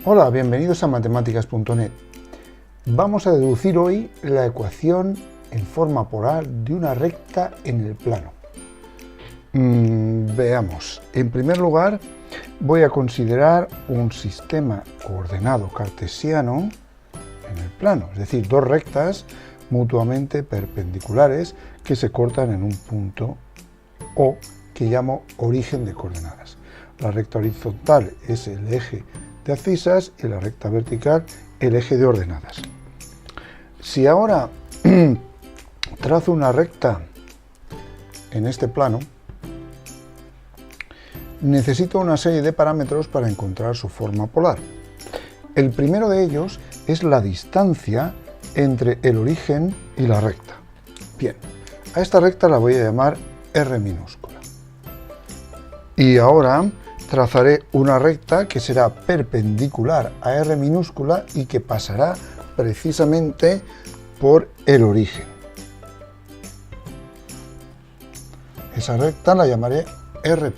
Hola, bienvenidos a matemáticas.net. Vamos a deducir hoy la ecuación en forma polar de una recta en el plano. Veamos. En primer lugar, voy a considerar un sistema coordenado cartesiano en el plano, es decir, dos rectas mutuamente perpendiculares que se cortan en un punto O que llamo origen de coordenadas. La recta horizontal es el eje de abscisas y la recta vertical el eje de ordenadas. Si ahora trazo una recta en este plano, necesito una serie de parámetros para encontrar su forma polar. El primero de ellos es la distancia entre el origen y la recta. Bien, a esta recta la voy a llamar R minúscula. Y ahora trazaré una recta que será perpendicular a R minúscula y que pasará precisamente por el origen. Esa recta la llamaré R'.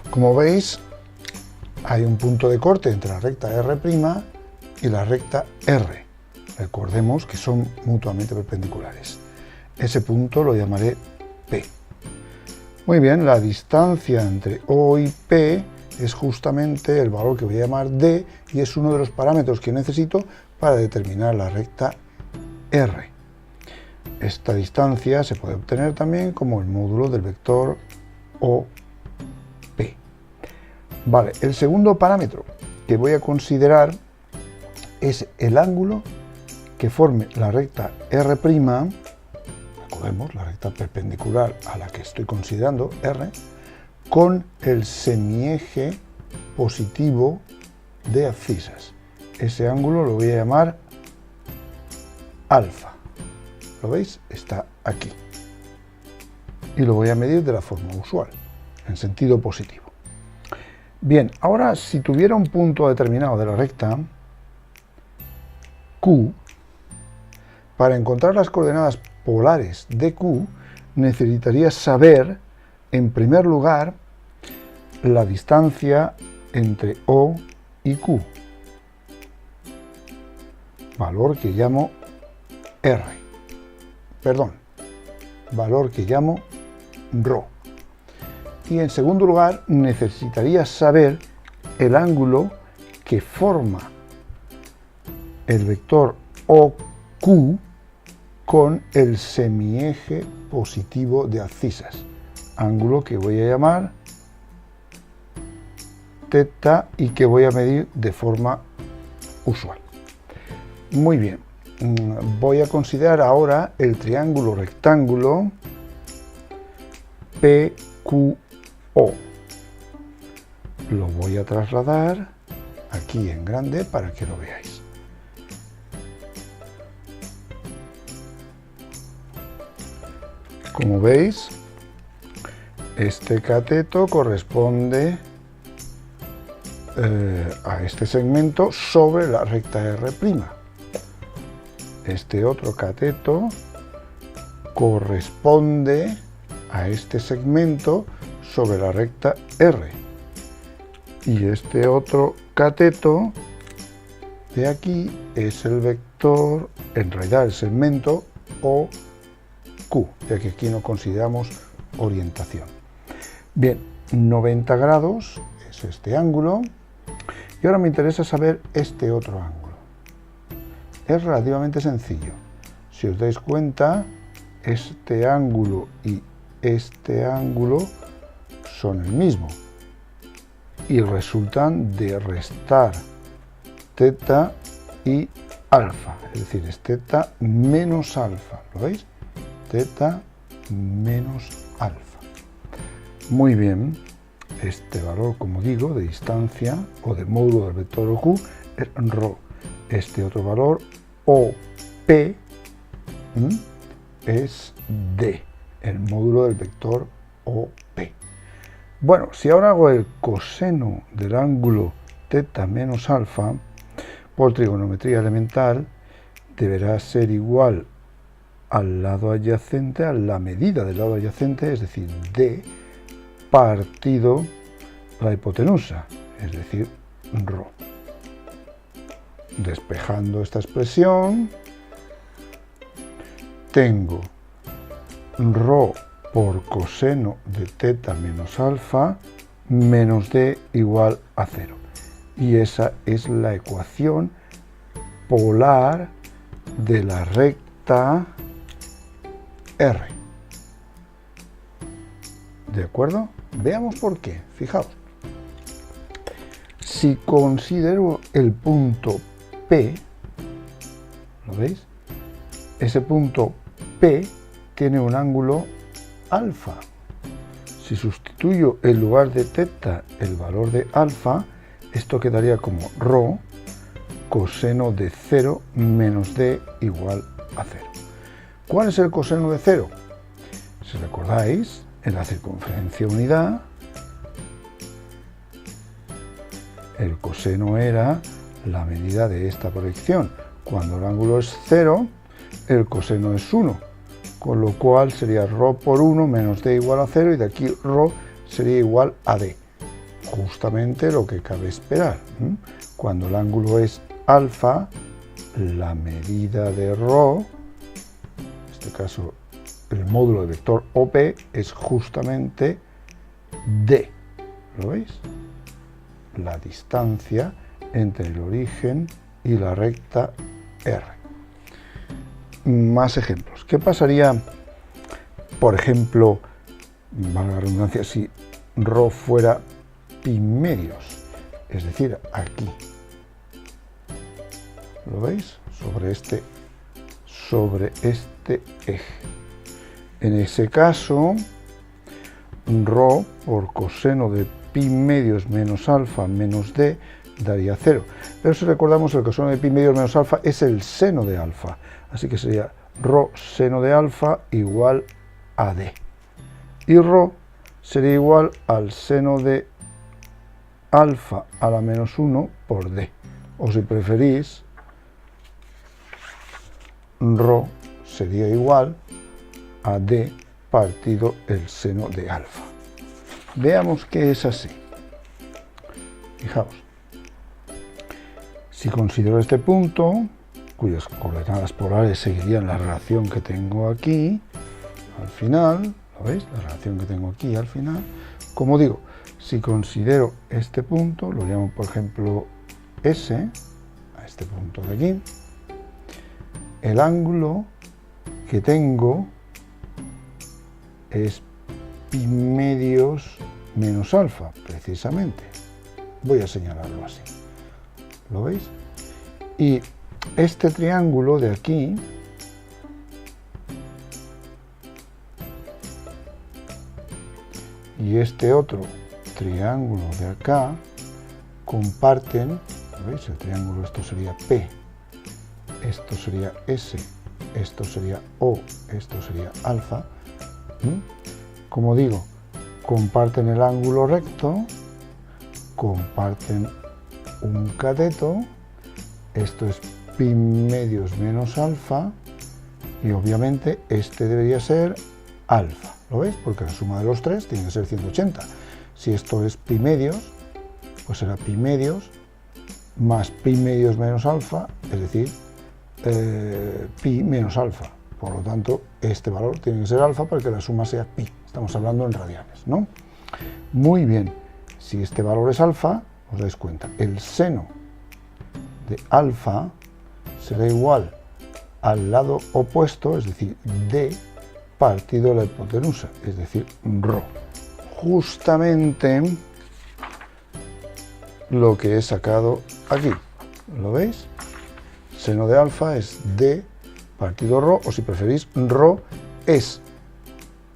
Como veis, hay un punto de corte entre la recta R' y la recta R. Recordemos que son mutuamente perpendiculares. Ese punto lo llamaré P. Muy bien, la distancia entre O y P es justamente el valor que voy a llamar D y es uno de los parámetros que necesito para determinar la recta R. Esta distancia se puede obtener también como el módulo del vector OP. Vale, el segundo parámetro que voy a considerar es el ángulo que forme la recta R'. Recordemos, la recta perpendicular a la que estoy considerando, R, con el semieje positivo de abscisas. Ese ángulo lo voy a llamar alfa. ¿Lo veis? Está aquí. Y lo voy a medir de la forma usual, en sentido positivo. Bien, ahora si tuviera un punto determinado de la recta Q, para encontrar las coordenadas polares de Q, necesitaría saber, en primer lugar, la distancia entre O y Q, valor que llamo R, valor que llamo ρ. Y en segundo lugar, necesitaría saber el ángulo que forma el vector OQ con el semieje positivo de abscisas, ángulo que voy a llamar θ y que voy a medir de forma usual. Muy bien, voy a considerar ahora el triángulo rectángulo PQO. Lo voy a trasladar aquí en grande para que lo veáis. Como veis, este cateto corresponde a este segmento sobre la recta R'. Este otro cateto corresponde a este segmento sobre la recta R. Y este otro cateto de aquí es el vector, en realidad el segmento OQ, ya que aquí no consideramos orientación. Bien, 90 grados es este ángulo. Y ahora me interesa saber este otro ángulo. Es relativamente sencillo. Si os dais cuenta, este ángulo y este ángulo son el mismo. Y resultan de restar θ y alfa. Es decir, es θ menos alfa. ¿Lo veis? θ menos alfa. Muy bien. Este valor, como digo, de distancia o de módulo del vector OQ es ρ. Este otro valor, OP, es D, el módulo del vector OP. Bueno, si ahora hago el coseno del ángulo θ menos alfa, por trigonometría elemental, deberá ser igual al lado adyacente, a la medida del lado adyacente, es decir, D, partido la hipotenusa, es decir, ρ. despejando esta expresión, tengo rho por coseno de teta menos alfa menos d igual a 0. Y esa es la ecuación polar de la recta R. ¿De acuerdo? Veamos por qué. Fijaos. Si considero el punto P, ¿lo veis? Ese punto P tiene un ángulo alfa. Si sustituyo en lugar de teta el valor de alfa, esto quedaría como rho coseno de 0 menos d igual a 0. ¿Cuál es el coseno de 0? Si recordáis, en la circunferencia unidad, el coseno era la medida de esta proyección. Cuando el ángulo es 0, el coseno es 1, con lo cual sería rho por 1 menos d igual a 0, y de aquí rho sería igual a d. Justamente lo que cabe esperar. Cuando el ángulo es alfa, la medida de rho, en este caso el módulo del vector OP, es justamente d. ¿Lo veis? La distancia entre el origen y la recta R. Más ejemplos. ¿Qué pasaría, por ejemplo, valga la redundancia, si rho fuera pi medios? Es decir, aquí. ¿Lo veis? Sobre este eje. En ese caso, rho por coseno de pi medios menos alfa menos d daría 0. Pero si recordamos, el coseno de pi medios menos alfa es el seno de alfa. Así que sería rho seno de alfa igual a d. Y rho sería igual al seno de alfa a la menos 1 por d. O si preferís, rho sería igual a d partido el seno de alfa. Veamos que es así. Fijaos. Si considero este punto, cuyas coordenadas polares seguirían la relación que tengo aquí, al final, ¿lo veis? La relación que tengo aquí al final. Como digo, si considero este punto, lo llamo por ejemplo S, a este punto de aquí, el ángulo que tengo es pi medios menos alfa, precisamente. Voy a señalarlo así. ¿Lo veis? Y este triángulo de aquí y este otro triángulo de acá comparten, ¿lo veis? El triángulo, esto sería P, esto sería S, esto sería O, esto sería alfa. Como digo, comparten el ángulo recto, comparten un cateto, esto es pi medios menos alfa, y obviamente este debería ser alfa. ¿Lo veis? Porque la suma de los tres tiene que ser 180. Si esto es pi medios, pues será pi medios más pi medios menos alfa, es decir, pi menos alfa. Por lo tanto, este valor tiene que ser alfa para que la suma sea pi. Estamos hablando en radianes, ¿no? Muy bien. Si este valor es alfa, os dais cuenta, el seno de alfa será igual al lado opuesto, es decir, d partido la hipotenusa, es decir, rho. Justamente lo que he sacado aquí. ¿Lo veis? Seno de alfa es d partido rho, o si preferís, rho es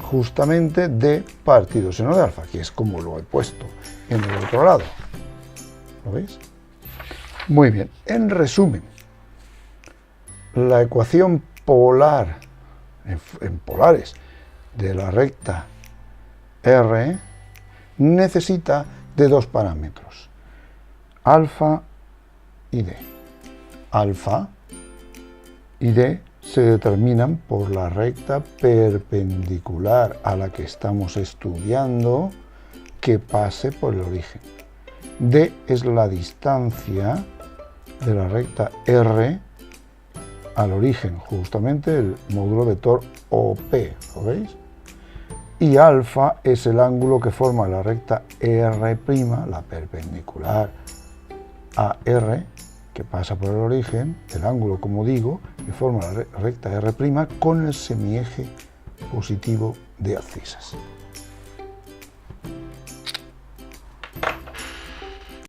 justamente d partido seno de alfa, que es como lo he puesto en el otro lado. ¿Lo veis? Muy bien. En resumen, la ecuación polar, en polares, de la recta R necesita de dos parámetros, alfa y d. Alfa y d se determinan por la recta perpendicular a la que estamos estudiando que pase por el origen. D es la distancia de la recta R al origen, justamente el módulo vector OP, ¿lo veis? Y alfa es el ángulo que forma la recta R', la perpendicular a R, que pasa por el origen, el ángulo, como digo, que forma la recta R' con el semieje positivo de abscisas.